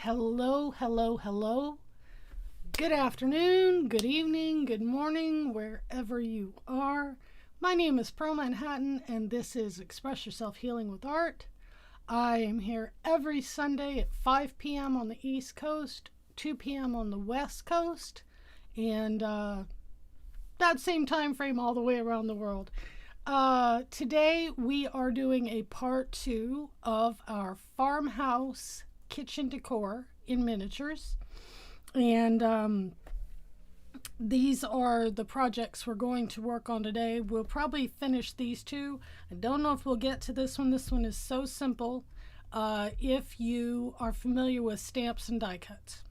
Hello, hello, hello. Good afternoon, good evening, good morning, wherever you are. My name is Pearl Manhattan, and this is Express Yourself Healing with Art. I am here every Sunday at 5 p.m. on the East Coast, 2 p.m. on the West Coast, and that same time frame all the way around the world. Today we are doing a part 2 of our farmhouse kitchen decor in miniatures, and these are the projects we're going to work on today. We'll probably finish these two. I don't know if we'll get to this one. This one is so simple if you are familiar with stamps and die cuts,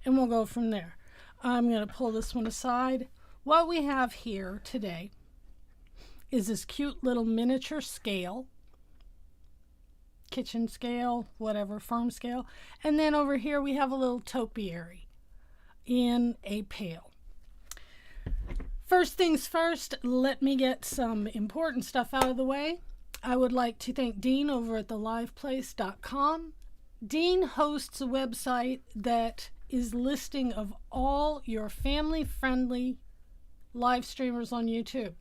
and we'll go from there. I'm going to pull this one aside. What we have here today is this cute little miniature scale, kitchen scale, whatever, farm scale. And then over here we have a little topiary in a pail. First things first, let me get some important stuff out of the way. I would like to thank Dean over at theliveplace.com. Dean hosts a website that is listing of all your family-friendly live streamers on YouTube.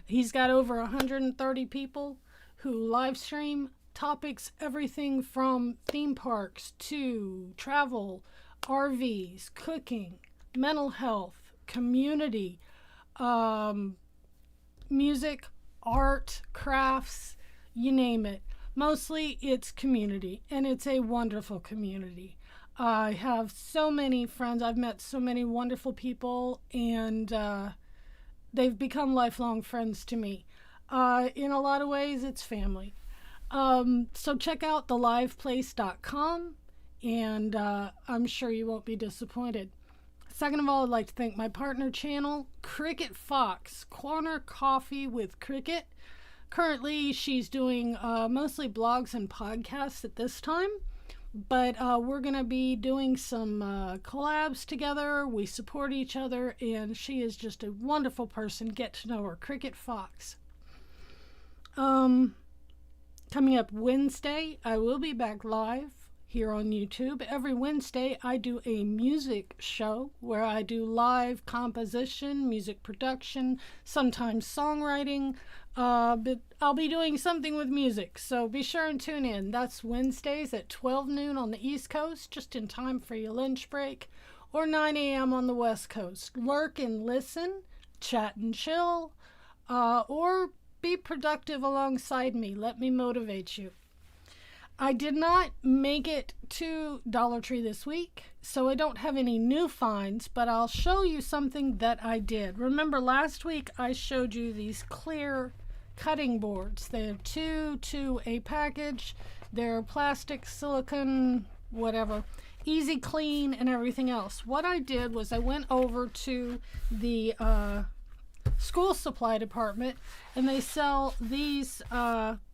He's got over 130 people who live stream topics, everything from theme parks to travel, RVs, cooking, mental health, community, music, art, crafts, you name it. Mostly it's community, and it's a wonderful community. I have so many friends. I've met so many wonderful people, and they've become lifelong friends to me. In a lot of ways, it's family. So check out theliveplace.com, and I'm sure you won't be disappointed. Second of all, I'd like to thank my partner channel, Cricket Fox, Corner Coffee with Cricket. Currently, she's doing mostly blogs and podcasts at this time, but we're going to be doing some collabs together. We support each other, and she is just a wonderful person. Get to know her, Cricket Fox. Coming up Wednesday, I will be back live here on YouTube. Every Wednesday, I do a music show where I do live composition, music production, sometimes songwriting, but I'll be doing something with music, so be sure and tune in. That's Wednesdays at 12 noon on the East Coast, just in time for your lunch break, or 9 a.m. on the West Coast. Lurk and listen, chat and chill, or be productive alongside me. Let me motivate you. I did not make it to Dollar Tree this week, so I don't have any new finds, but I'll show you something that I did. Remember last week I showed you these clear cutting boards. They're two to a package. They're plastic, silicone, whatever. Easy clean and everything else. What I did was I went over to the school supply department, and they sell these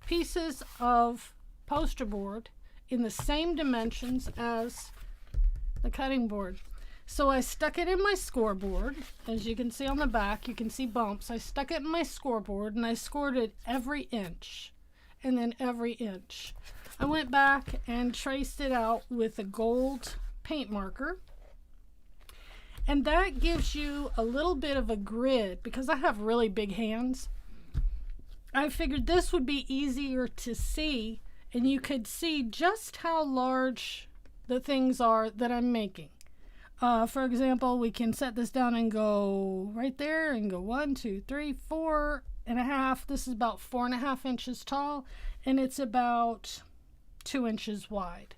pieces of poster board in the same dimensions as the cutting board. So I stuck it in my scoreboard. As you can see on the back, you can see bumps. I stuck it in my scoreboard, and I scored it every inch, and then every inch. I went back and traced it out with a gold paint marker. And that gives you a little bit of a grid. Because I have really big hands, I figured this would be easier to see, and you could see just how large the things are that I'm making. For example, we can set this down and go right there and go 1, 2, 3, 4.5. This is about 4.5 inches tall, and it's about 2 inches wide,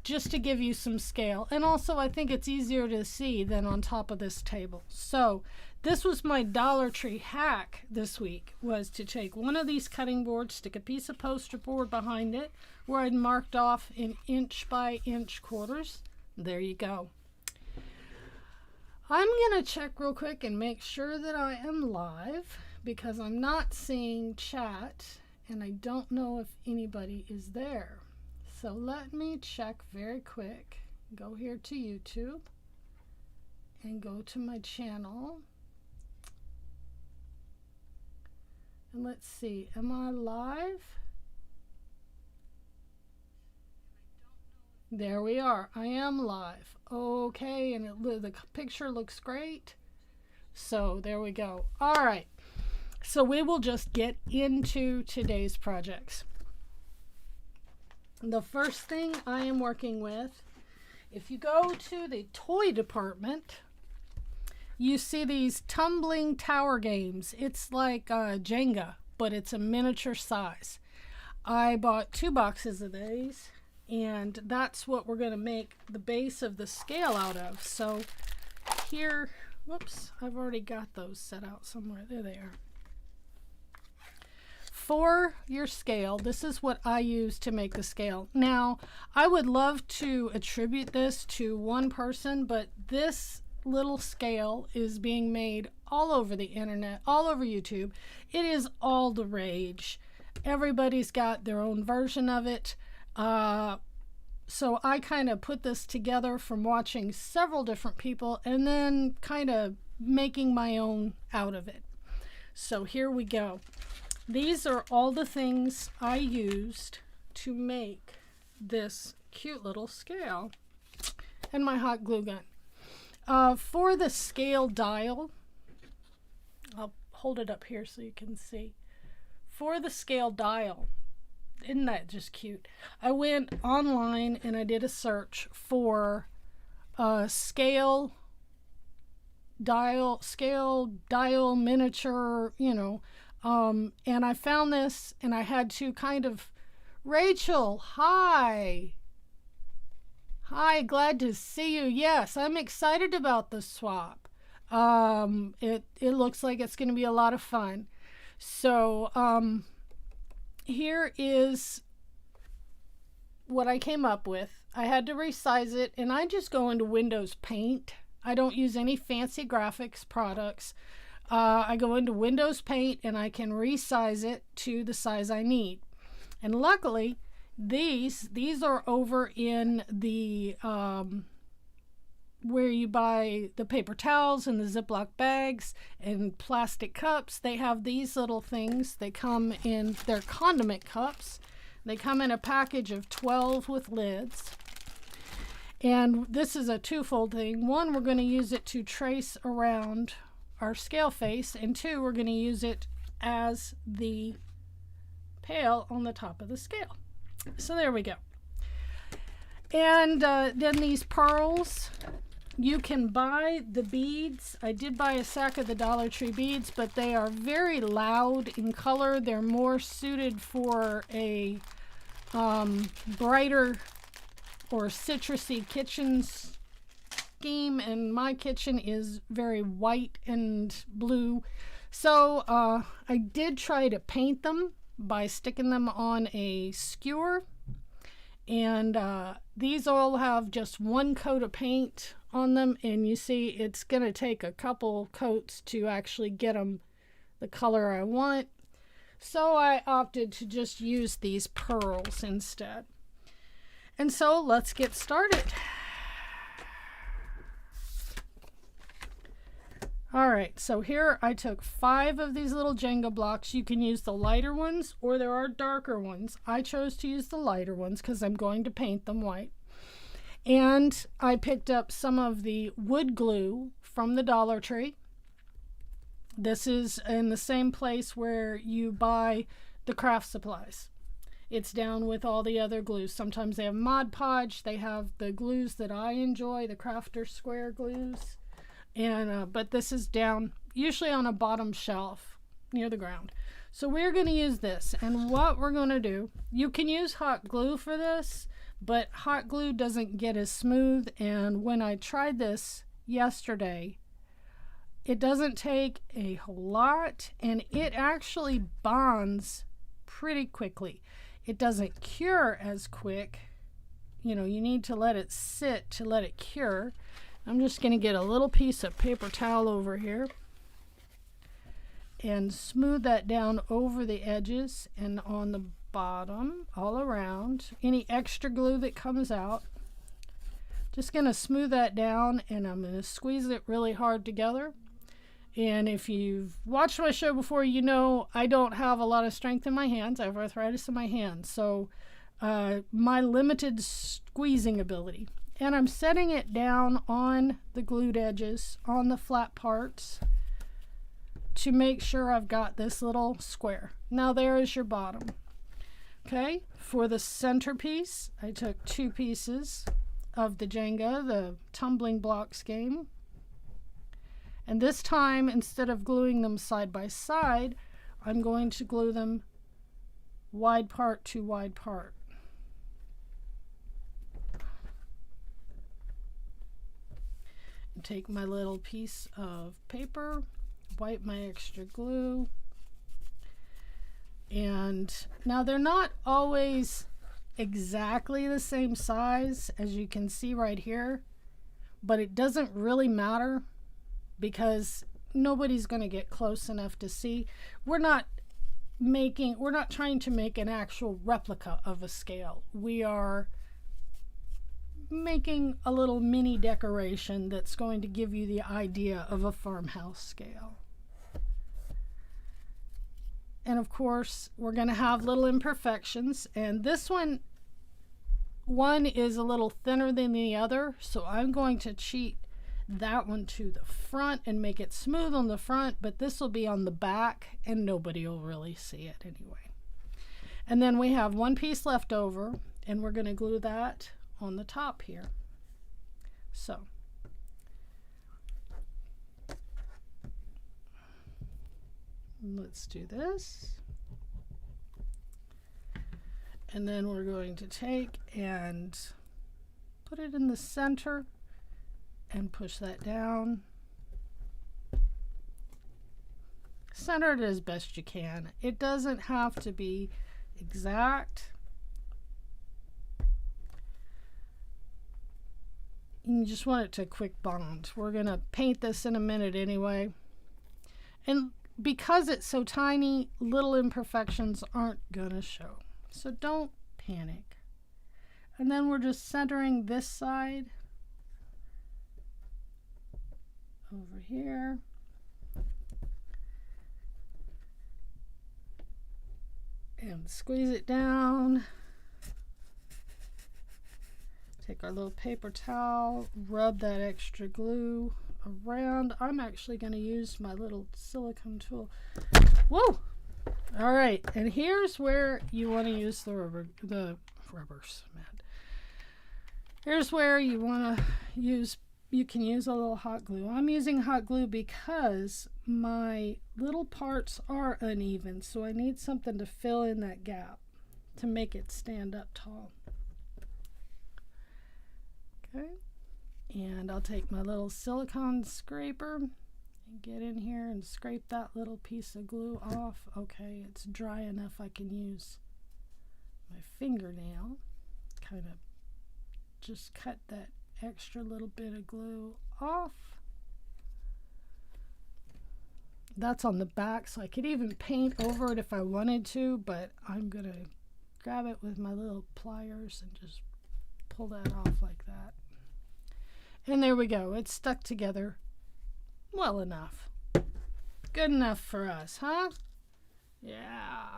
just to give you some scale. And also I think it's easier to see than on top of this table. So this was my Dollar Tree hack this week, was to take one of these cutting boards, stick a piece of poster board behind it where I'd marked off in inch by inch quarters. There you go. I'm going to check real quick and make sure that I am live, because I'm not seeing chat and I don't know if anybody is there. So let me check very quick. Go here to YouTube and go to my channel. And let's see, am I live? There we are. I am live. Okay, and the picture looks great. So there we go. All right. So we will just get into today's projects. The first thing I am working with, if you go to the toy department, you see these tumbling tower games. It's like Jenga, but it's a miniature size. I bought 2 boxes of these, and that's what we're going to make the base of the scale out of. So here, whoops, I've already got those set out somewhere. There they are. For your scale, this is what I use to make the scale. Now, I would love to attribute this to one person, but this little scale is being made all over the internet, all over YouTube. It is all the rage. Everybody's got their own version of it. So I kind of put this together from watching several different people and then kind of making my own out of it. So here we go. These are all the things I used to make this cute little scale and my hot glue gun. For the scale dial, I'll hold it up here so you can see. For the scale dial, isn't that just cute? I went online and I did a search for scale dial miniature, and I found this, and I had to kind of, Rachel, hi, glad to see you. Yes, I'm excited about the swap. It looks like it's going to be a lot of fun. So here is what I came up with. I had to resize it, and I just go into Windows Paint. I don't use any fancy graphics products. I go into Windows Paint, and I can resize it to the size I need. And luckily, these are over in the where you buy the paper towels and the Ziploc bags and plastic cups. They have these little things. They come in, they're condiment cups. They come in a package of 12 with lids. And this is a twofold thing. One, we're going to use it to trace around our scale face, and 2, we're going to use it as the pail on the top of the scale. So there we go. And then these pearls, you can buy the beads. I did buy a sack of the Dollar Tree beads, but they are very loud in color. They're more suited for a brighter or citrusy kitchen scheme, and my kitchen is very white and blue. So I did try to paint them by sticking them on a skewer, and these all have just 1 coat of paint on them, and you see it's going to take a couple coats to actually get them the color I want. So I opted to just use these pearls instead. And so let's get started. All right, so here I took 5 of these little Jenga blocks. You can use the lighter ones, or there are darker ones. I chose to use the lighter ones because I'm going to paint them white. And I picked up some of the wood glue from the Dollar Tree. This is in the same place where you buy the craft supplies. It's down with all the other glues. Sometimes they have Mod Podge. They have the glues that I enjoy, the Crafter Square glues. And but this is down usually on a bottom shelf near the ground. So we're going to use this, and what we're going to do, you can use hot glue for this, but hot glue doesn't get as smooth. And when I tried this yesterday, it doesn't take a whole lot, and it actually bonds pretty quickly. It doesn't cure as quick. You need to let it sit to let it cure. I'm just going to get a little piece of paper towel over here and smooth that down over the edges and on the bottom, all around. Any extra glue that comes out. Just going to smooth that down, and I'm going to squeeze it really hard together. And if you've watched my show before, you know I don't have a lot of strength in my hands. I have arthritis in my hands. So my limited squeezing ability. And I'm setting it down on the glued edges, on the flat parts, to make sure I've got this little square. Now there is your bottom. Okay, for the centerpiece, I took 2 pieces of the Jenga, the tumbling blocks game. And this time, instead of gluing them side by side, I'm going to glue them wide part to wide part. And take my little piece of paper, wipe my extra glue. And now they're not always exactly the same size, as you can see right here, but it doesn't really matter because nobody's going to get close enough to see. We're not trying to make an actual replica of a scale. We are making a little mini decoration that's going to give you the idea of a farmhouse scale. And of course, we're going to have little imperfections. And this one is a little thinner than the other. So I'm going to cheat that one to the front and make it smooth on the front. But this will be on the back and nobody will really see it anyway. And then we have one piece left over. And we're going to glue that on the top here. So let's do this. And then we're going to take and put it in the center and push that down. Center it as best you can. It doesn't have to be exact. You just want it to quick bond. We're going to paint this in a minute anyway. And because it's so tiny, little imperfections aren't going to show. So don't panic. And then we're just centering this side over here. And squeeze it down. Take our little paper towel, rub that extra glue around. I'm actually going to use my little silicone tool. Whoa! All right, and here's where you want to use the rubbers, man. Here's where you want to use, you can use a little hot glue. I'm using hot glue because my little parts are uneven, so I need something to fill in that gap to make it stand up tall. Okay, and I'll take my little silicone scraper and get in here and scrape that little piece of glue off. Okay, it's dry enough I can use my fingernail, kind of just cut that extra little bit of glue off. That's on the back, so I could even paint over it if I wanted to, but I'm gonna grab it with my little pliers and just pull that off like that. And there we go. It's stuck together well enough. Good enough for us, huh? Yeah.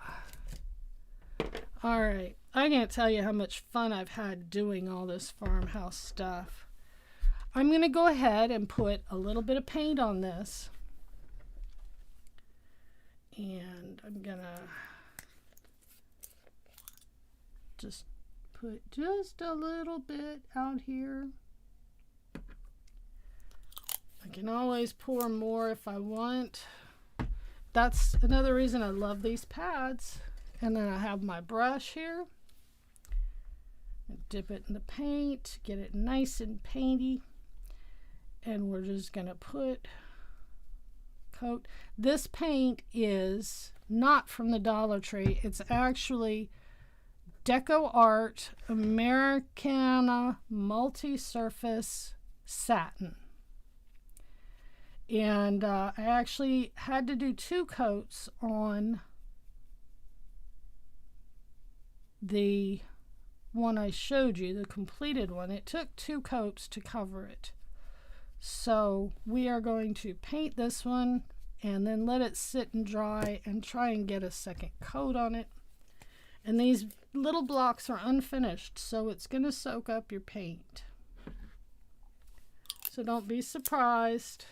All right. I can't tell you how much fun I've had doing all this farmhouse stuff. I'm going to go ahead and put a little bit of paint on this. And I'm going to just put just a little bit out here. I can always pour more if I want. That's another reason I love these pads. And then I have my brush here. Dip it in the paint, get it nice and painty. And we're just going to coat. This paint is not from the Dollar Tree. It's actually Deco Art Americana Multi-Surface Satin. And I actually had to do 2 coats on the one I showed you, the completed one. It took 2 coats to cover it. So we are going to paint this one and then let it sit and dry and try and get a second coat on it. And these little blocks are unfinished, so it's going to soak up your paint. So don't be surprised.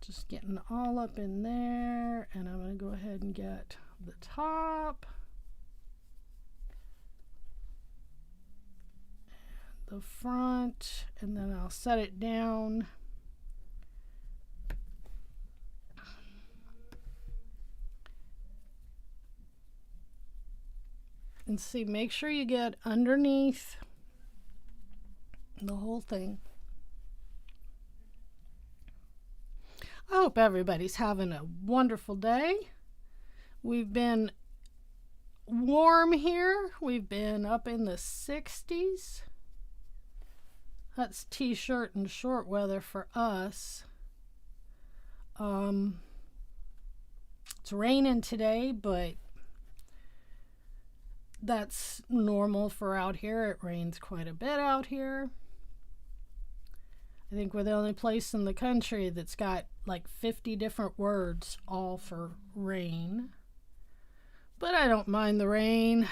Just getting all up in there, and I'm going to go ahead and get the top, the front, and then I'll set it down. And see, make sure you get underneath the whole thing. I hope everybody's having a wonderful day. We've been warm here. We've been up in the 60s. That's t-shirt and short weather for us. It's raining today, but that's normal for out here. It rains quite a bit out here. I think we're the only place in the country that's got like 50 different words all for rain. But I don't mind the rain.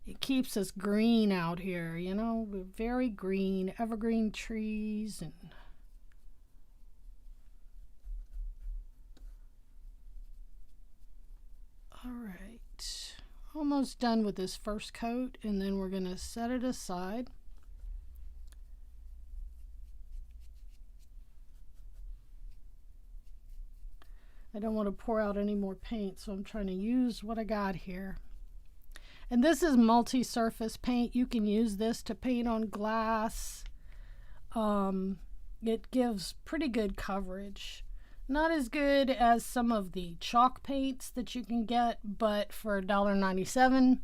It keeps us green out here, you know. We're very green, evergreen trees and all right. Almost done with this first coat, and then we're going to set it aside. I don't want to pour out any more paint, so I'm trying to use what I got here. And this is multi-surface paint. You can use this to paint on glass. It gives pretty good coverage. Not as good as some of the chalk paints that you can get, but for $1.97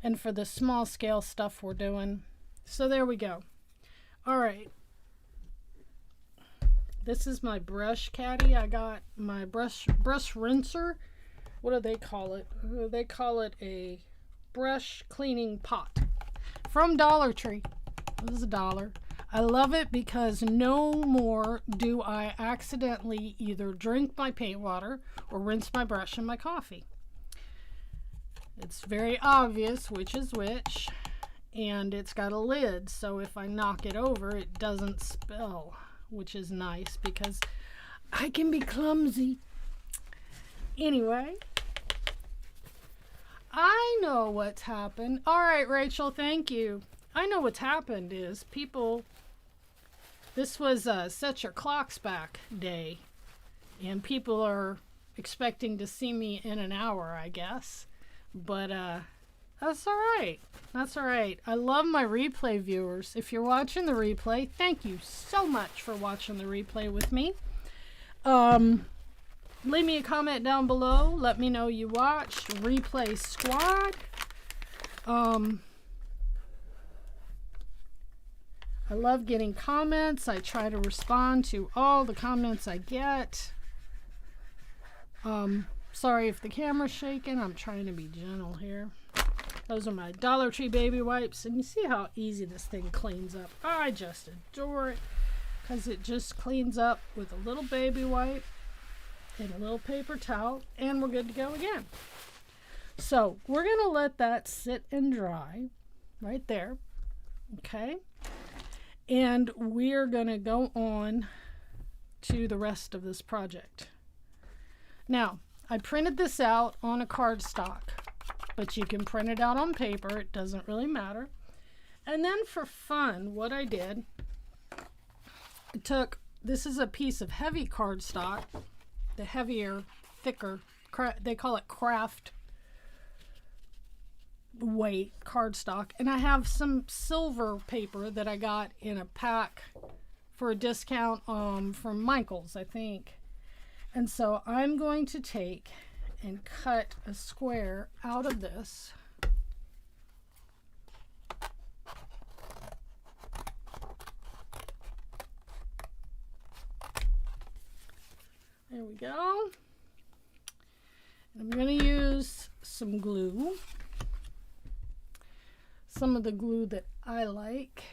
and for the small scale stuff we're doing. So there we go. All right. This is my brush caddy. I got my brush rinser. What do they call it? They call it a brush cleaning pot from Dollar Tree. It was $1. I love it because no more do I accidentally either drink my paint water or rinse my brush in my coffee. It's very obvious which is which, and it's got a lid, so if I knock it over, it doesn't spill, which is nice because I can be clumsy. Anyway, I know what's happened. All right, Rachel, thank you. I know what's happened is people, this was Set Your Clocks Back day, and people are expecting to see me in an hour, I guess. But that's all right. That's all right. I love my replay viewers. If you're watching the replay, thank you so much for watching the replay with me. Leave me a comment down below. Let me know you watched. Replay Squad. I love getting comments. I try to respond to all the comments I get. Sorry if the camera's shaking. I'm trying to be gentle here. Those are my Dollar Tree baby wipes. And you see how easy this thing cleans up. I just adore it because it just cleans up with a little baby wipe and a little paper towel, and we're good to go again. So we're going to let that sit and dry right there. Okay. And we're going to go on to the rest of this project. Now, I printed this out on a cardstock, but you can print it out on paper. It doesn't really matter. And then for fun, what I did, I took, this is a piece of heavy cardstock, the heavier, thicker, they call it craft weight cardstock, and I have some silver paper that I got in a pack for a discount from Michael's, I think. And so I'm going to take and cut a square out of this. There we go. And I'm going to use some glue. Some of the glue that I like.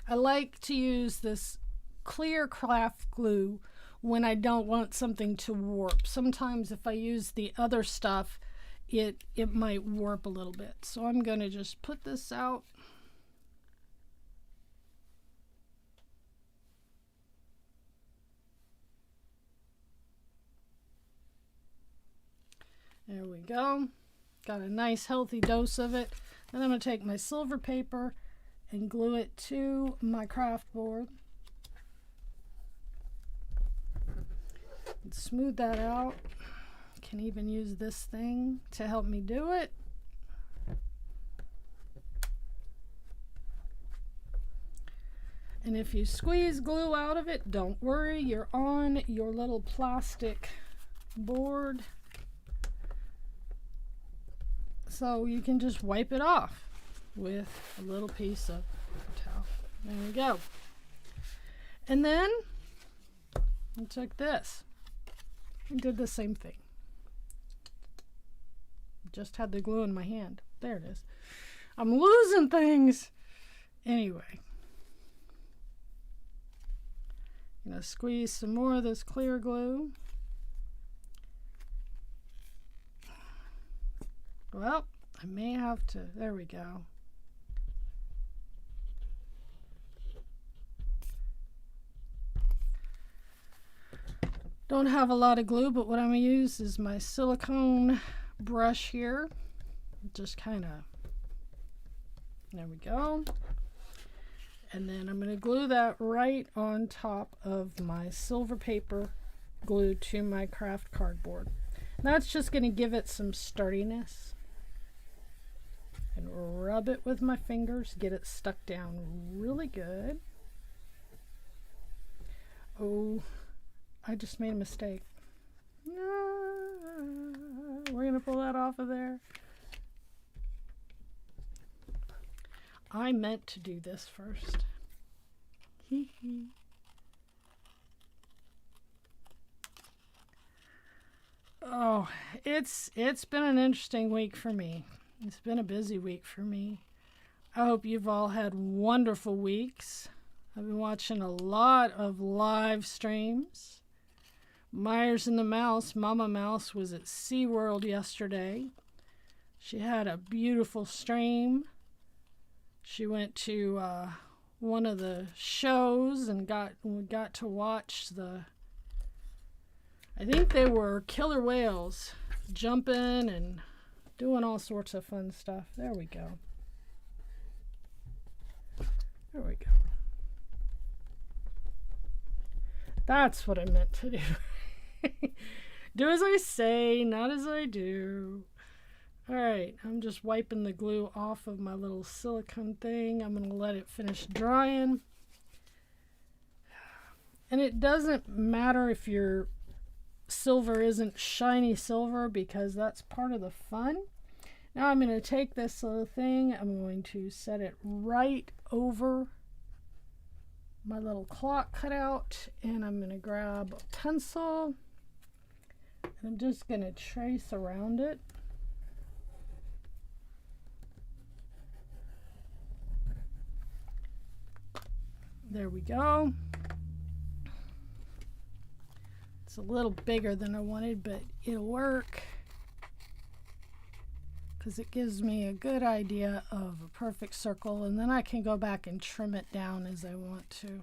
I like to use this clear craft glue when I don't want something to warp. Sometimes if I use the other stuff, it might warp a little bit. So I'm going to just put this out. There we go. Got a nice healthy dose of it. Then I'm going to take my silver paper and glue it to my craft board. And smooth that out. Can even use this thing to help me do it. And if you squeeze glue out of it, don't worry, you're on your little plastic board. So you can just wipe it off with a little piece of paper towel. There we go. And then I took this and did the same thing. Just had the glue in my hand. There it is. I'm losing things. Anyway. I'm going to squeeze some more of this clear glue. Well, I may have to, there we go. Don't have a lot of glue, but what I'm going to use is my silicone brush here. Just kind of, there we go. And then I'm going to glue that right on top of my silver paper glued to my craft cardboard. And that's just going to give it some sturdiness. And rub it with my fingers, get it stuck down really good. Oh, I just made a mistake. We're going to pull that off of there. I meant to do this first. Oh, it's been an interesting week for me. It's been a busy week for me. I hope you've all had wonderful weeks. I've been watching a lot of live streams. Myers and the Mouse, Mama Mouse, was at SeaWorld yesterday. She had a beautiful stream. She went to one of the shows and got to watch I think they were killer whales jumping and doing all sorts of fun stuff. There we go. There we go. That's what I meant to do. Do as I say, not as I do. Alright, I'm just wiping the glue off of my little silicone thing. I'm going to let it finish drying. And it doesn't matter if your silver isn't shiny silver, because that's part of the fun. Now I'm going to take this little thing, I'm going to set it right over my little clock cutout, and I'm going to grab a pencil, and I'm just going to trace around it. There we go. It's a little bigger than I wanted, but it'll work because it gives me a good idea of a perfect circle, and then I can go back and trim it down as I want to.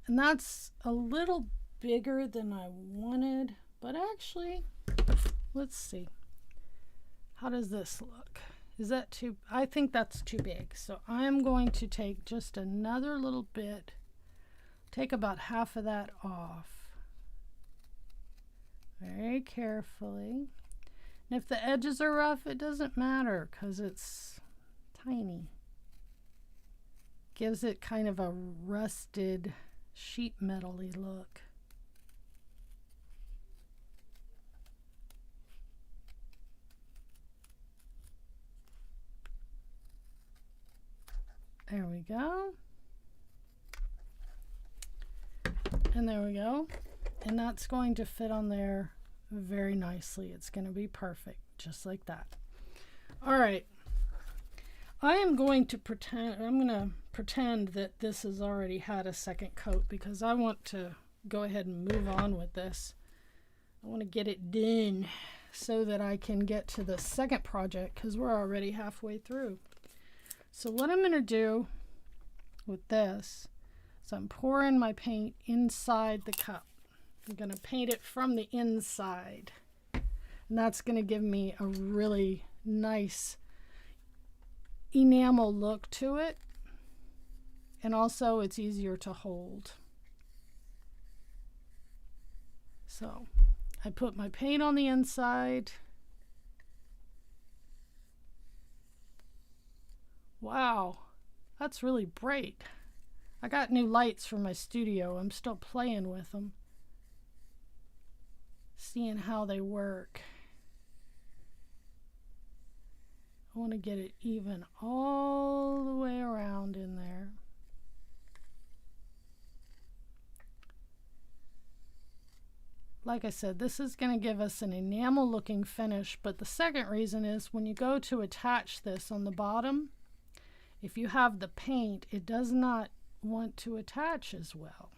And that's a little bigger than I wanted, but actually, let's see. How does this look? Is that too, I think that's too big. So I'm going to take just another little bit, take about half of that off. Very carefully. And if the edges are rough, it doesn't matter because it's tiny. Gives it kind of a rusted sheet metal-y look. There we go. And there we go. And that's going to fit on there very nicely. It's going to be perfect, just like that. All right. I'm going to pretend that this has already had a second coat because I want to go ahead and move on with this. I want to get it done so that I can get to the second project because we're already halfway through. So what I'm going to do with this is I'm pouring my paint inside the cup. I'm going to paint it from the inside. And that's going to give me a really nice enamel look to it. And also it's easier to hold. So I put my paint on the inside. Wow, that's really bright. I got new lights for my studio. I'm still playing with them, seeing how they work. I want to get it even all the way around in there. Like I said, this is going to give us an enamel looking finish, but the second reason is when you go to attach this on the bottom, if you have the paint, it does not want to attach as well.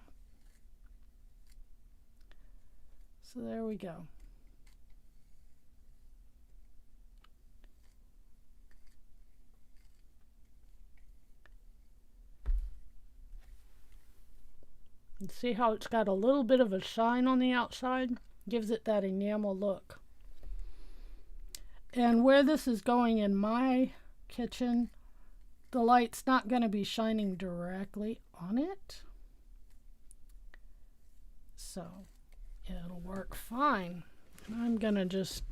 So there we go. And see how it's got a little bit of a shine on the outside? Gives it that enamel look. And where this is going in my kitchen, the light's not going to be shining directly on it. So it'll work fine. I'm going to just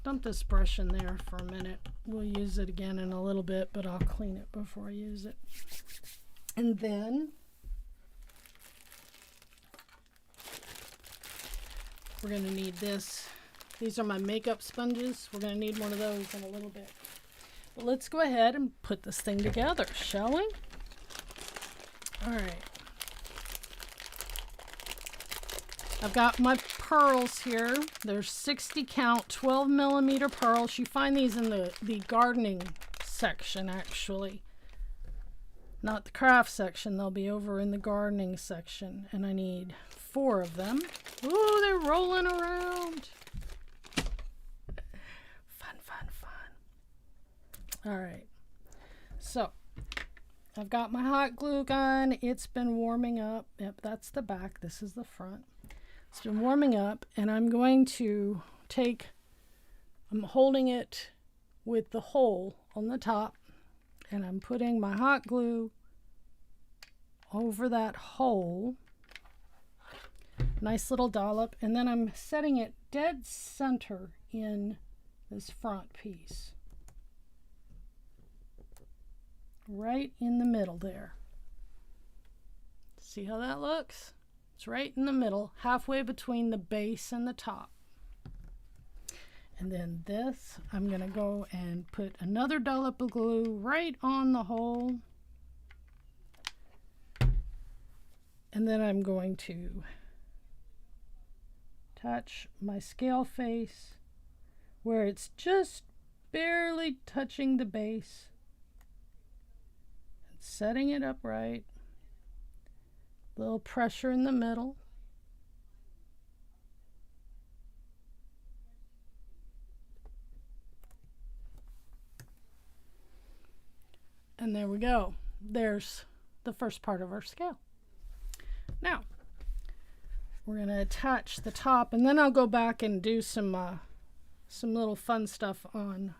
dump this brush in there for a minute. We'll use it again in a little bit, but I'll clean it before I use it. And then we're going to need this. These are my makeup sponges. We're going to need one of those in a little bit. But let's go ahead and put this thing together, shall we? All right. I've got my pearls here. There's 60 count, 12 millimeter pearls. You find these in the gardening section, actually. Not the craft section. They'll be over in the gardening section. And I need 4 of them. Ooh, they're rolling around. Fun, fun, fun. All right. So I've got my hot glue gun. It's been warming up. Yep, that's the back. This is the front. It's been warming up, and I'm going to I'm holding it with the hole on the top, and I'm putting my hot glue over that hole. Nice little dollop, and then I'm setting it dead center in this front piece. Right in the middle there. See how that looks? It's right in the middle, halfway between the base and the top. And then this, I'm going to go and put another dollop of glue right on the hole. And then I'm going to touch my scale face where it's just barely touching the base. And setting it upright. Little pressure in the middle. And there we go. There's the first part of our scale. Now, we're going to attach the top, and then I'll go back and do some little fun stuff on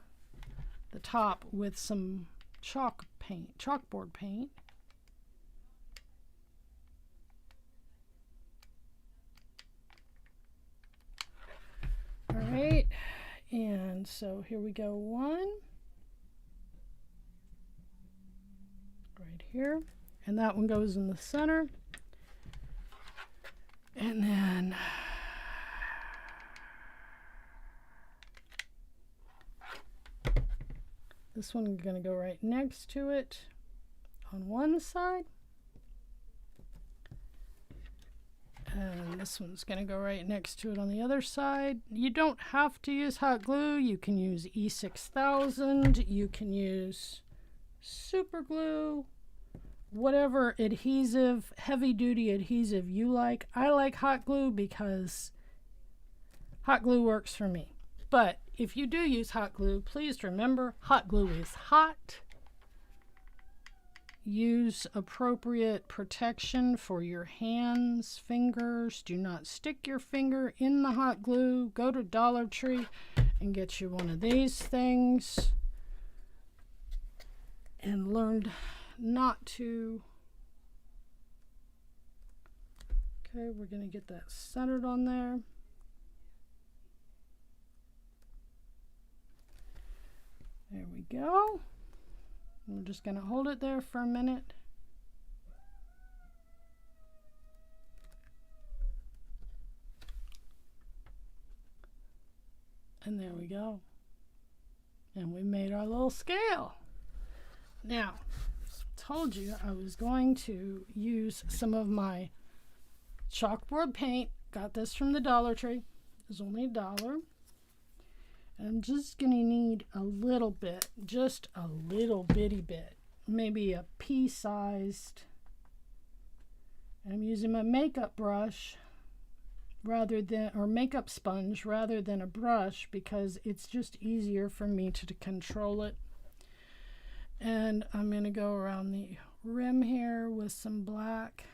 the top with some chalkboard paint. All right, and so here we go, one right here, and that one goes in the center, and then this one is going to go right next to it on one side, this one's going to go right next to it on the other side. You don't have to use hot glue. You can use E6000. You can use super glue, whatever adhesive, heavy duty adhesive you like. I like hot glue because hot glue works for me. But if you do use hot glue, please remember hot glue is hot. Use appropriate protection for your hands, fingers. Do not stick your finger in the hot glue. Go to Dollar Tree and get you one of these things. And learn not to. Okay, we're going to get that centered on there. There we go. We're just going to hold it there for a minute. And there we go. And we made our little scale. Now, I told you I was going to use some of my chalkboard paint. Got this from the Dollar Tree. It was only $1. I'm just going to need a little bit, just a little bitty bit, maybe a pea-sized. I'm using my makeup brush or makeup sponge rather than a brush because it's just easier for me to control it. And I'm going to go around the rim here with some black.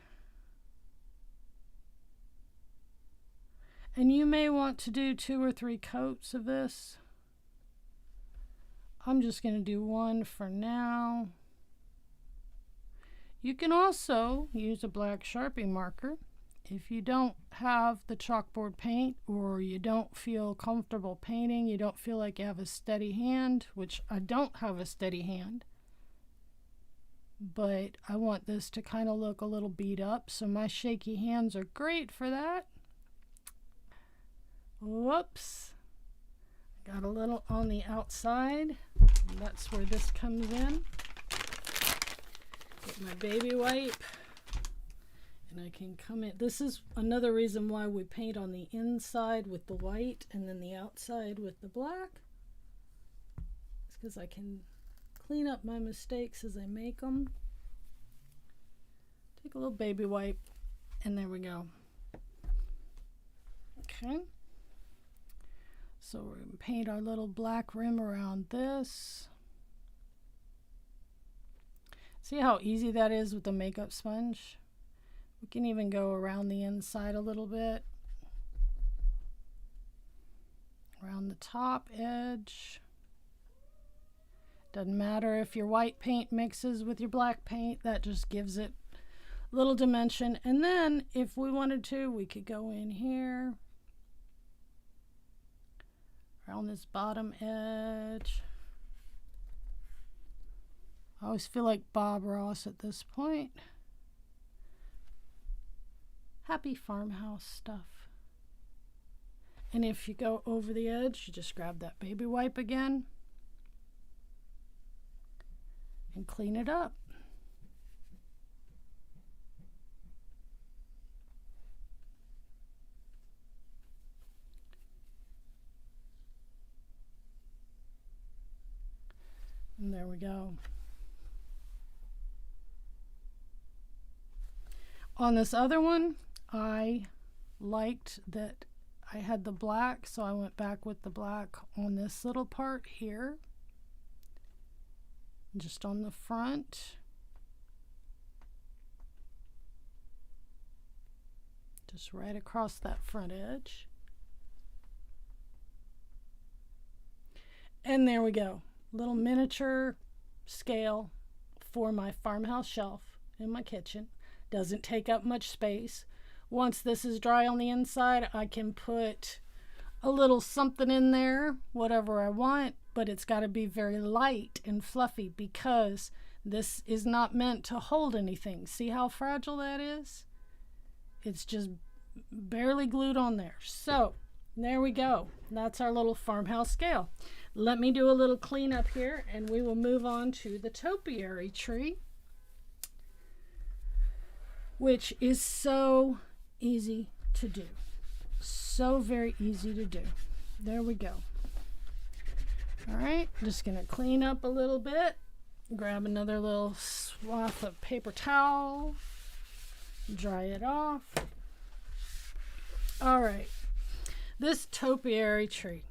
And you may want to do 2 or 3 coats of this. I'm just going to do one for now. You can also use a black Sharpie marker. If you don't have the chalkboard paint or you don't feel comfortable painting, you don't feel like you have a steady hand, which I don't have a steady hand, but I want this to kind of look a little beat up, so my shaky hands are great for that. Whoops, got a little on the outside. That's where this comes in. Get my baby wipe, and I can come in. This is another reason why we paint on the inside with the white and then the outside with the black. It's because I can clean up my mistakes as I make them. Take a little baby wipe, and there we go. Okay. So we're going to paint our little black rim around this. See how easy that is with the makeup sponge? We can even go around the inside a little bit. Around the top edge. Doesn't matter if your white paint mixes with your black paint, that just gives it a little dimension. And then if we wanted to, we could go in here. Around this bottom edge. I always feel like Bob Ross at this point. Happy farmhouse stuff. And if you go over the edge, you just grab that baby wipe again and clean it up. And there we go. On this other one, I liked that I had the black, so I went back with the black on this little part here. Just on the front. Just right across that front edge. And there we go. Little miniature scale for my farmhouse shelf in my kitchen. Doesn't take up much space. Once this is dry on the inside, I can put a little something in there, whatever I want, but it's got to be very light and fluffy because this is not meant to hold anything. See how fragile that is? It's just barely glued on there. So there we go. That's our little farmhouse scale. Let me do a little cleanup here and we will move on to the topiary tree, which is so easy to do. So very easy to do. There we go. All right, just gonna clean up a little bit. Grab another little swath of paper towel. Dry it off. All right, this topiary tree.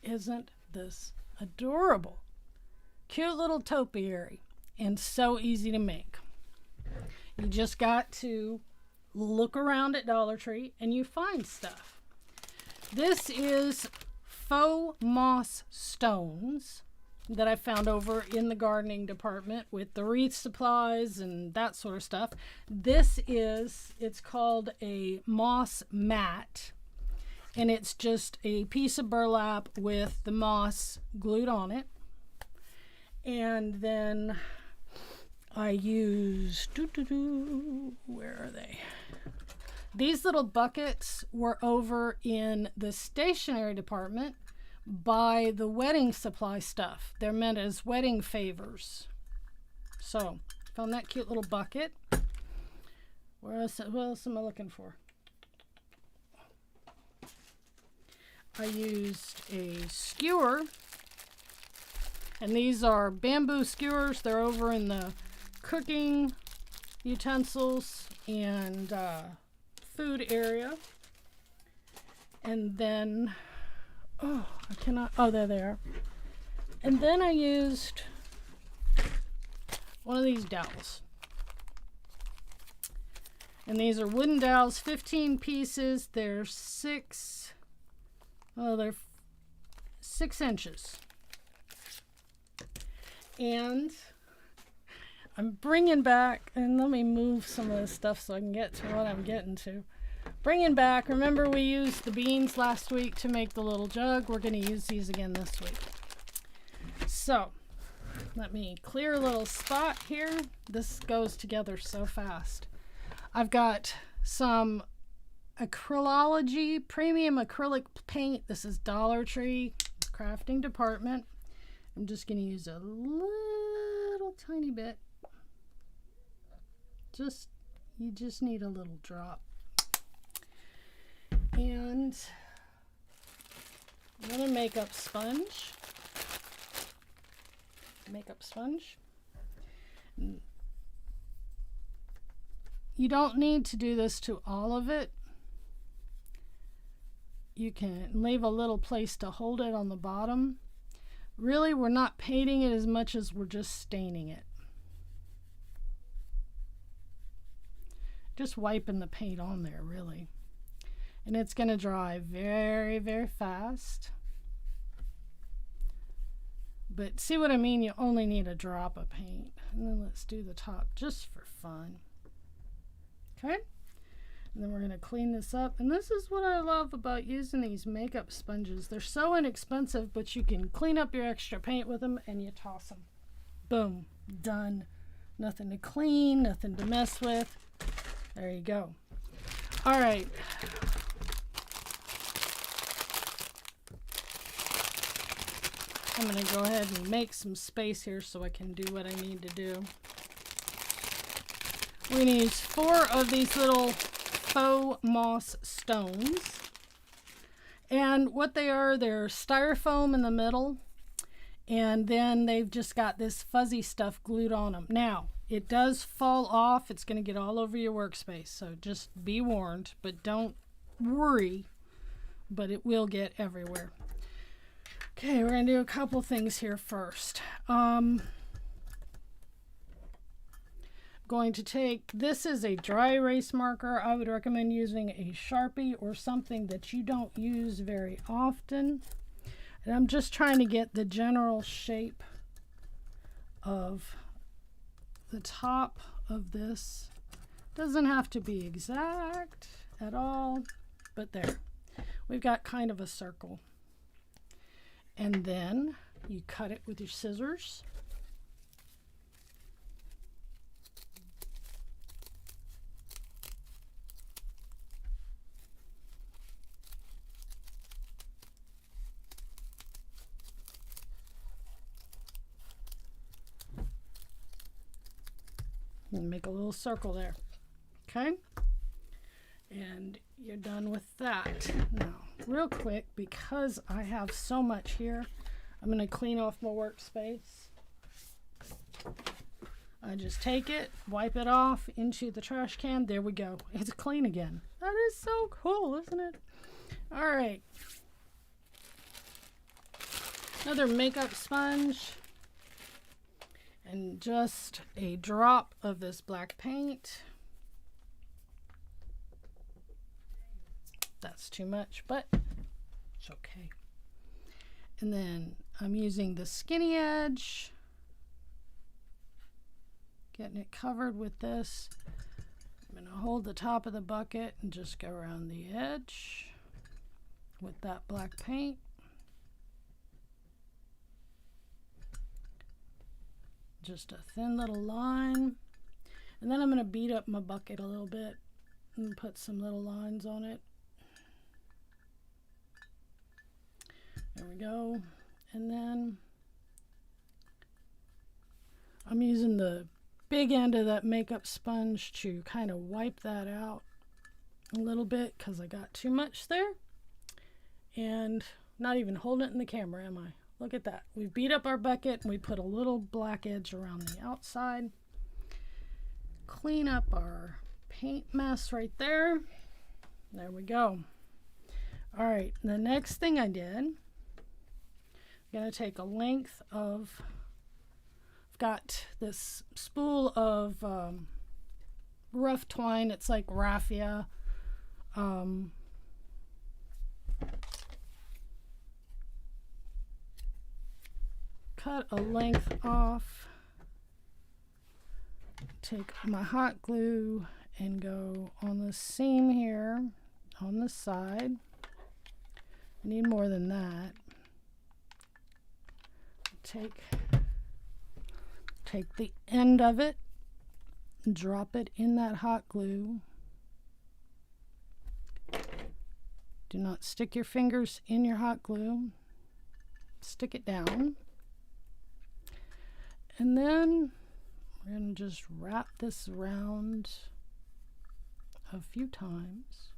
Isn't this adorable? Cute little topiary, and so easy to make. You just got to look around at Dollar Tree and you find stuff. This is faux moss stones that I found over in the gardening department with the wreath supplies and that sort of stuff. It's called a moss mat, and it's just a piece of burlap with the moss glued on it. And then I used, where are they? These little buckets were over in the stationery department by the wedding supply stuff. They're meant as wedding favors. So, found that cute little bucket. What else am I looking for? I used a skewer. And these are bamboo skewers. They're over in the cooking utensils and food area. And then, there they are. And then I used one of these dowels. And these are wooden dowels, 15 pieces. They're 6 inches. And I'm bringing back, and let me move some of this stuff so I can get to what I'm getting to. Bringing back, remember we used the beans last week to make the little jug. We're going to use these again this week. So, let me clear a little spot here. This goes together so fast. I've got some Acrylology premium acrylic paint. This is Dollar Tree crafting department. I'm just going to use a little tiny bit. You just need a little drop. And I'm going to makeup sponge. You don't need to do this to all of it. You can leave a little place to hold it on the bottom. Really, we're not painting it as much as we're just staining it. Just wiping the paint on there, really. And it's going to dry very, very fast. But see what I mean? You only need a drop of paint. And then let's do the top just for fun. Okay? And then we're going to clean this up. And this is what I love about using these makeup sponges. They're so inexpensive, but you can clean up your extra paint with them and you toss them. Boom. Done. Nothing to clean, nothing to mess with. There you go. All right. I'm going to go ahead and make some space here so I can do what I need to do. We're going to use 4 of these little faux moss stones. And what they are, they're styrofoam in the middle. And then they've just got this fuzzy stuff glued on them. Now, it does fall off. It's going to get all over your workspace. So just be warned, but don't worry. But it will get everywhere. Okay, we're going to do a couple things here first. Going to take, this is a dry erase marker. I would recommend using a Sharpie or something that you don't use very often. And I'm just trying to get the general shape of the top of this. Doesn't have to be exact at all, but there. We've got kind of a circle. And then you cut it with your scissors. And make a little circle there. Okay? And you're done with that. Now, real quick, because I have so much here, I'm going to clean off my workspace. I just take it, wipe it off into the trash can. There we go. It's clean again. That is so cool, isn't it? All right. Another makeup sponge. And just a drop of this black paint. That's too much, but it's okay. And then I'm using the skinny edge. Getting it covered with this. I'm going to hold the top of the bucket and just go around the edge with that black paint. Just a thin little line. And then I'm going to beat up my bucket a little bit and put some little lines on it. There we go. And then I'm using the big end of that makeup sponge to kind of wipe that out a little bit because I got too much there. And not even holding it in the camera, am I? Look at that. We beat up our bucket and we put a little black edge around the outside. Clean up our paint mess right there. There we go. All right, the next thing I did, I'm going to take a length of, I've got this spool of rough twine. It's like raffia. Cut a length off. Take my hot glue and go on the seam here on the side. I need more than that. Take the end of it, drop it in that hot glue. Do not stick your fingers in your hot glue. Stick it down. And then we're going to just wrap this around a few times.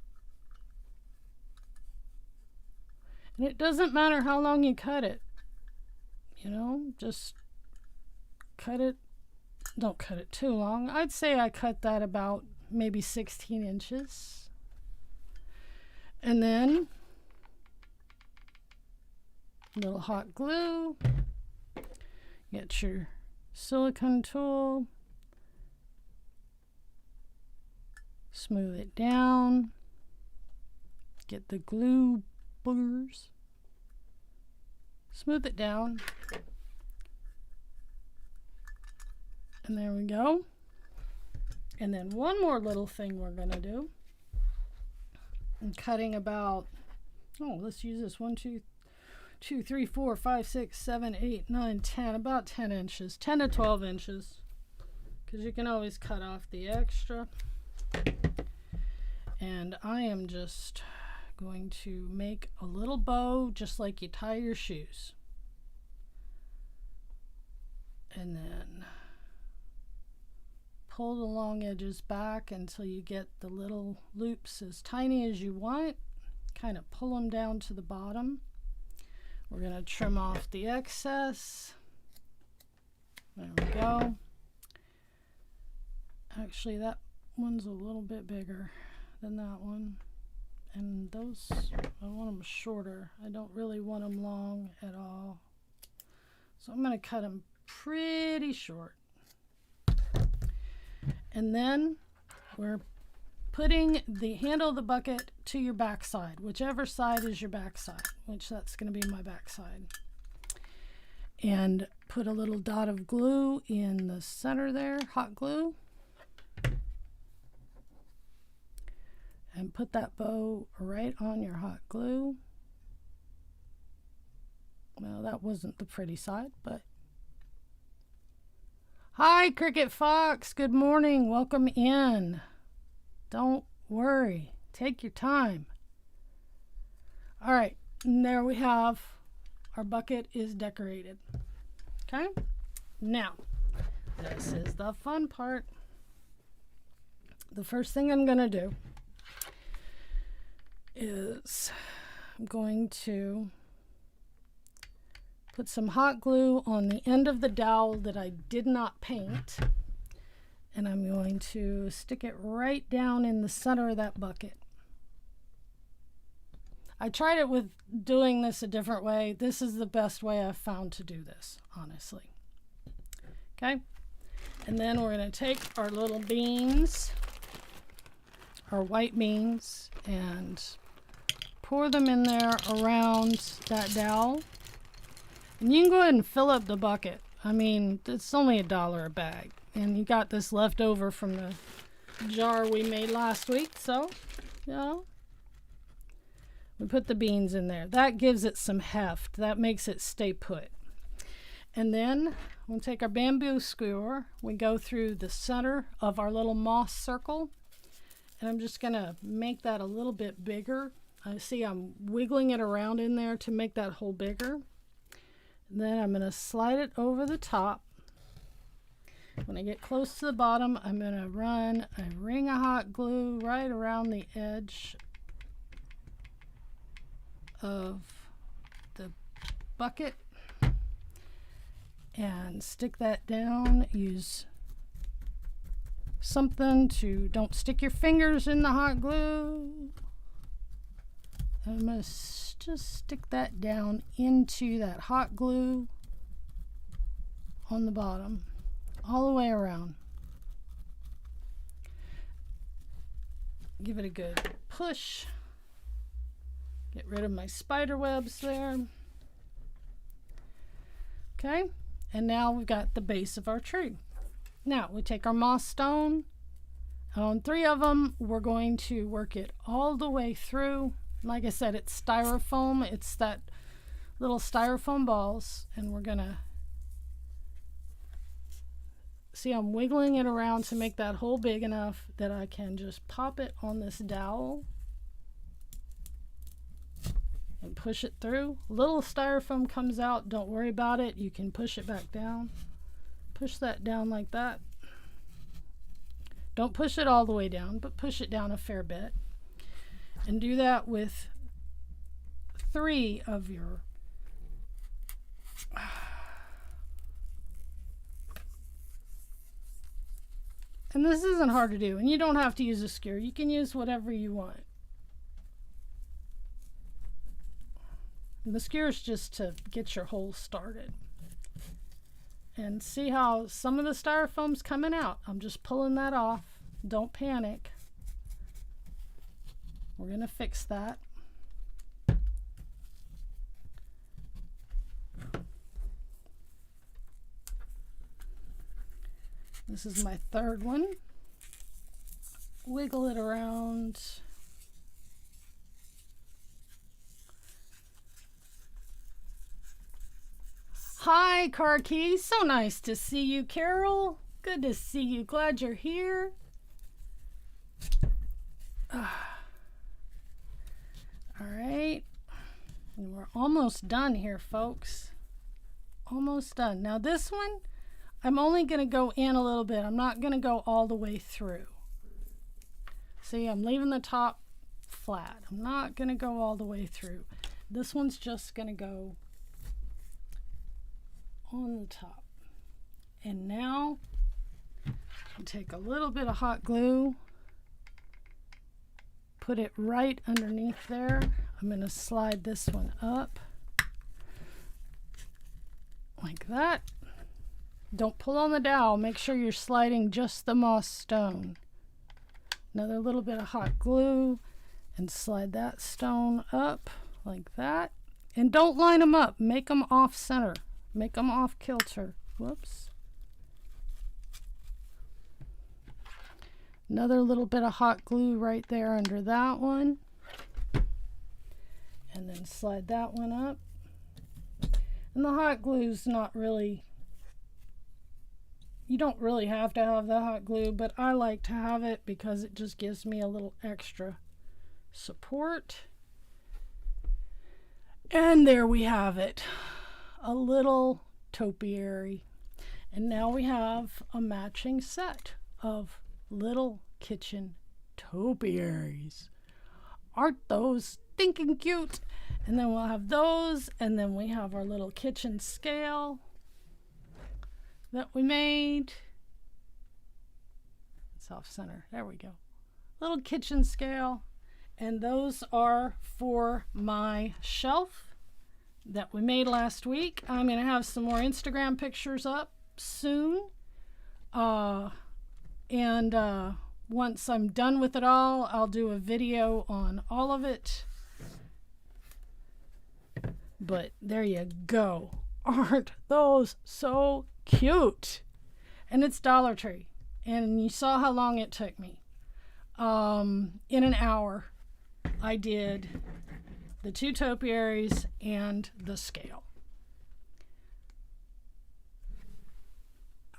And it doesn't matter how long you cut it. You know, just cut it. Don't cut it too long. I'd say I cut that about maybe 16 inches. And then a little hot glue. Get your silicone tool. Smooth it down. Get the glue boogers. Smooth it down. And there we go. And then one more little thing we're going to do. I'm cutting about, let's use this 1, 2, 3, 4, 5, 6, 7, 8, 9, 10, about 10 inches, 10 to 12 inches. Because you can always cut off the extra. And I am just going to make a little bow just like you tie your shoes. And then pull the long edges back until you get the little loops as tiny as you want. Kind of pull them down to the bottom. We're going to trim off the excess. There we go. Actually, that one's a little bit bigger than that one. And those, I want them shorter. I don't really want them long at all. So I'm going to cut them pretty short. And then we're putting the handle of the bucket to your back side, whichever side is your back side, which that's going to be my back side. And put a little dot of glue in the center there, hot glue. And put that bow right on your hot glue. Well, that wasn't the pretty side, but hi, Cricket Fox. Good morning. Welcome in. Don't worry. Take your time. All right. And there we have our bucket is decorated. Okay. Now, this is the fun part. The first thing I'm going to do is I'm going to put some hot glue on the end of the dowel that I did not paint, and I'm going to stick it right down in the center of that bucket. I tried it with doing this a different way. This is the best way I've found to do this, honestly. Okay, and then we're going to take our little beans, our white beans, and pour them in there around that dowel. And you can go ahead and fill up the bucket. I mean, it's only $1 a bag. And you got this left over from the jar we made last week. So, you know, we put the beans in there. That gives it some heft. That makes it stay put. And then we'll take our bamboo skewer. We go through the center of our little moss circle. And I'm just going to make that a little bit bigger. I see I'm wiggling it around in there to make that hole bigger. And then I'm going to slide it over the top. When I get close to the bottom, I'm going to run a ring of hot glue right around the edge of the bucket and stick that down. Use something to don't stick your fingers in the hot glue. I'm going to just stick that down into that hot glue on the bottom, all the way around. Give it a good push. Get rid of my spider webs there. Okay, and now we've got the base of our tree. Now we take our moss stone. On 3 of them, we're going to work it all the way through. Like I said, it's styrofoam. It's that little styrofoam balls, and we're gonna see I'm wiggling it around to make that hole big enough that I can just pop it on this dowel and push it through. Little styrofoam comes out. Don't worry about it. You can push it back down. Push that down like that. Don't push it all the way down, but push it down a fair bit. And do that with 3 of your and this isn't hard to do, and you don't have to use a skewer. You can use whatever you want. And the skewer is just to get your hole started. And see how some of the styrofoam's coming out. I'm just pulling that off. Don't panic. We're going to fix that. This is my 3rd one. Wiggle it around. Hi, Car Key. So nice to see you, Carol. Good to see you. Glad you're here. All right, and we're almost done here, folks. Almost done. Now this one, I'm only going to go in a little bit. I'm not going to go all the way through. See, I'm leaving the top flat. I'm not going to go all the way through. This one's just going to go on the top. And now, I'll take a little bit of hot glue. Put it right underneath there. I'm going to slide this one up like that. Don't pull on the dowel. Make sure you're sliding just the moss stone. Another little bit of hot glue and slide that stone up like that. And don't line them up. Make them off center. Make them off kilter. Whoops. Another little bit of hot glue right there under that one. And then slide that one up. And the hot glue's not really, you don't really have to have the hot glue, but I like to have it because it just gives me a little extra support. And there we have it. A little topiary. And now we have a matching set of little kitchen topiaries. Aren't those stinking cute? And then we'll have those, and then we have our little kitchen scale that we made. It's off center. There we go. Little kitchen scale. And those are for my shelf that we made last week. I'm going to have some more Instagram pictures up soon. Once I'm done with it all, I'll do a video on all of it. But there you go. Aren't those so cute? And it's Dollar Tree. And you saw how long it took me. In an hour, I did the 2 topiaries and the scale.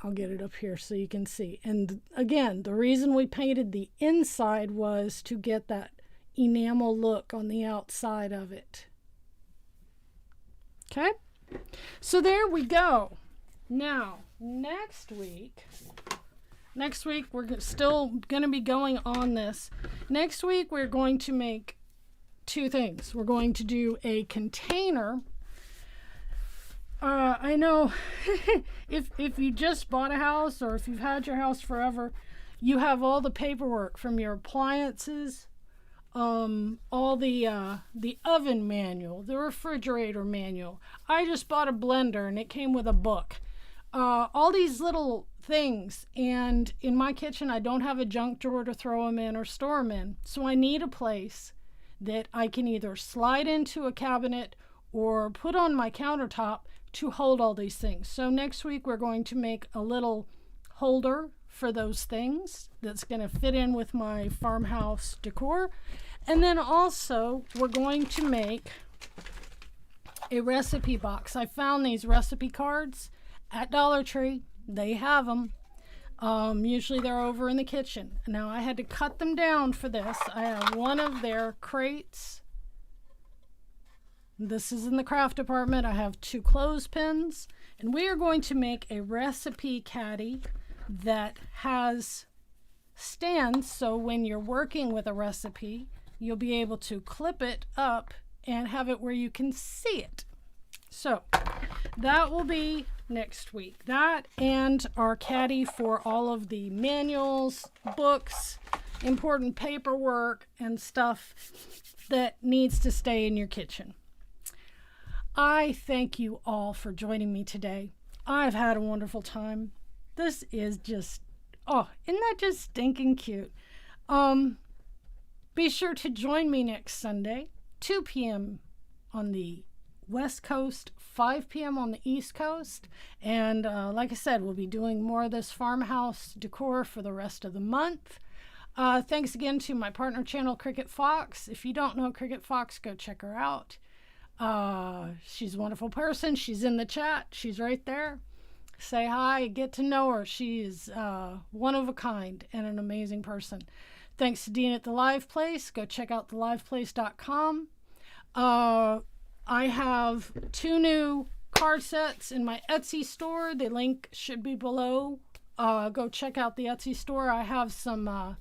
I'll get it up here so you can see. And again, the reason we painted the inside was to get that enamel look on the outside of it. Okay? So there we go. Now, next week we're still going to be going on this. Next week we're going to make 2 things. We're going to do a container. I know if you just bought a house or if you've had your house forever, you have all the paperwork from your appliances, all the oven manual, the refrigerator manual. I just bought a blender and it came with a book. All these little things, and in my kitchen I don't have a junk drawer to throw them in or store them in, so I need a place that I can either slide into a cabinet or put on my countertop to hold all these things. So next week we're going to make a little holder for those things that's going to fit in with my farmhouse decor. And then also we're going to make a recipe box. I found these recipe cards at Dollar Tree. They have them. Usually they're over in the kitchen. Now I had to cut them down for this. I have one of their crates. This is in the craft department. I have 2 clothespins, and we are going to make a recipe caddy that has stands, so when you're working with a recipe, you'll be able to clip it up and have it where you can see it. So that will be next week. That and our caddy for all of the manuals, books, important paperwork, and stuff that needs to stay in your kitchen. I thank you all for joining me today. I've had a wonderful time. This is just, oh, isn't that just stinking cute? Be sure to join me next Sunday, 2 p.m. on the West Coast, 5 p.m. on the East Coast. And like I said, we'll be doing more of this farmhouse decor for the rest of the month. Thanks again to my partner channel, Cricket Fox. If you don't know Cricket Fox, go check her out. She's a wonderful person. She's in the chat. She's right there. Say hi, get to know her. She's one of a kind and an amazing person. Thanks to Dean at The Live Place. Go check out theliveplace.com. I have 2 new card sets in my Etsy store. The link should be below. Go check out the Etsy store. I have some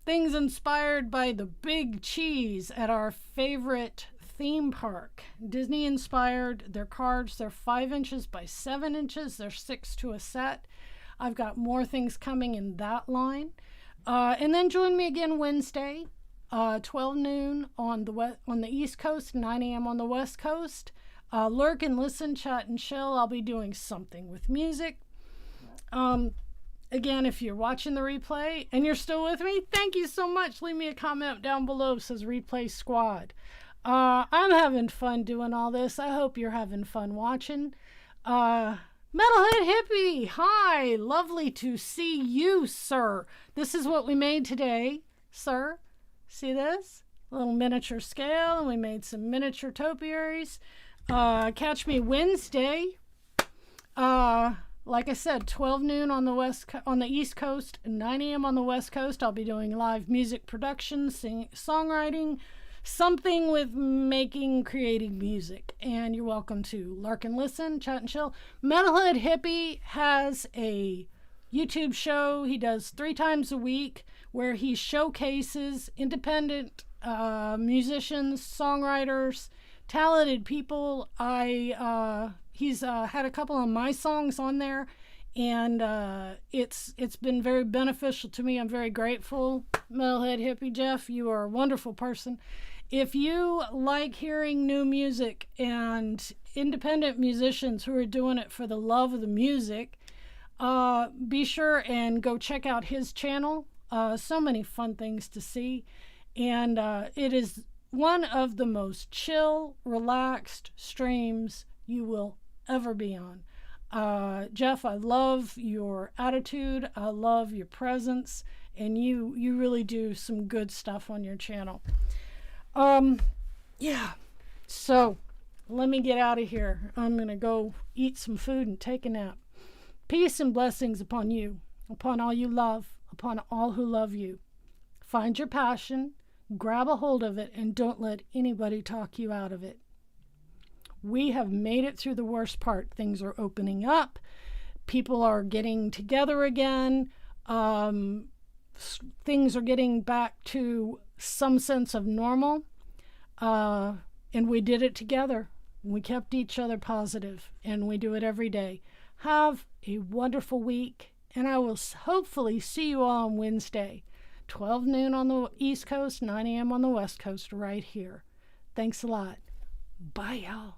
things inspired by the big cheese at our favorite theme park. Disney inspired. They're cards. They're 5 inches by 7 inches. They're 6 to a set. I've got more things coming in that line. And then join me again Wednesday, 12 noon on the East Coast, 9 a.m. on the West Coast. Lurk and listen, chat and chill. I'll be doing something with music. Again, if you're watching the replay and you're still with me, thank you so much. Leave me a comment down below. It says Replay Squad. I'm having fun doing all this. I hope you're having fun watching. Metalhead Hippie, hi. Lovely to see you, sir. This is what we made today, sir. See this? A little miniature scale, and we made some miniature topiaries. Catch me Wednesday. Like I said, 12 noon on the East Coast, 9 a.m. on the West Coast. I'll be doing live music production, songwriting, something with creating music. And you're welcome to lurk and listen, chat and chill. Metalhead Hippie has a YouTube show he does 3 times a week where he showcases independent musicians, songwriters, talented people. He's had a couple of my songs on there, and it's been very beneficial to me. I'm very grateful. Metalhead Hippie Jeff, you are a wonderful person. If you like hearing new music and independent musicians who are doing it for the love of the music, be sure and go check out his channel. So many fun things to see, and it is one of the most chill, relaxed streams you will ever be on. Jeff, I love your attitude. I love your presence, and you really do some good stuff on your channel. Yeah. So let me get out of here. I'm going to go eat some food and take a nap. Peace and blessings upon you, upon all you love, upon all who love you. Find your passion, grab a hold of it, and don't let anybody talk you out of it. We have made it through the worst part. Things are opening up. People are getting together again. Things are getting back to some sense of normal. And we did it together. We kept each other positive, and we do it every day. Have a wonderful week, and I will hopefully see you all on Wednesday, 12 noon on the East Coast, 9 a.m. on the West Coast, right here. Thanks a lot. Bye, y'all.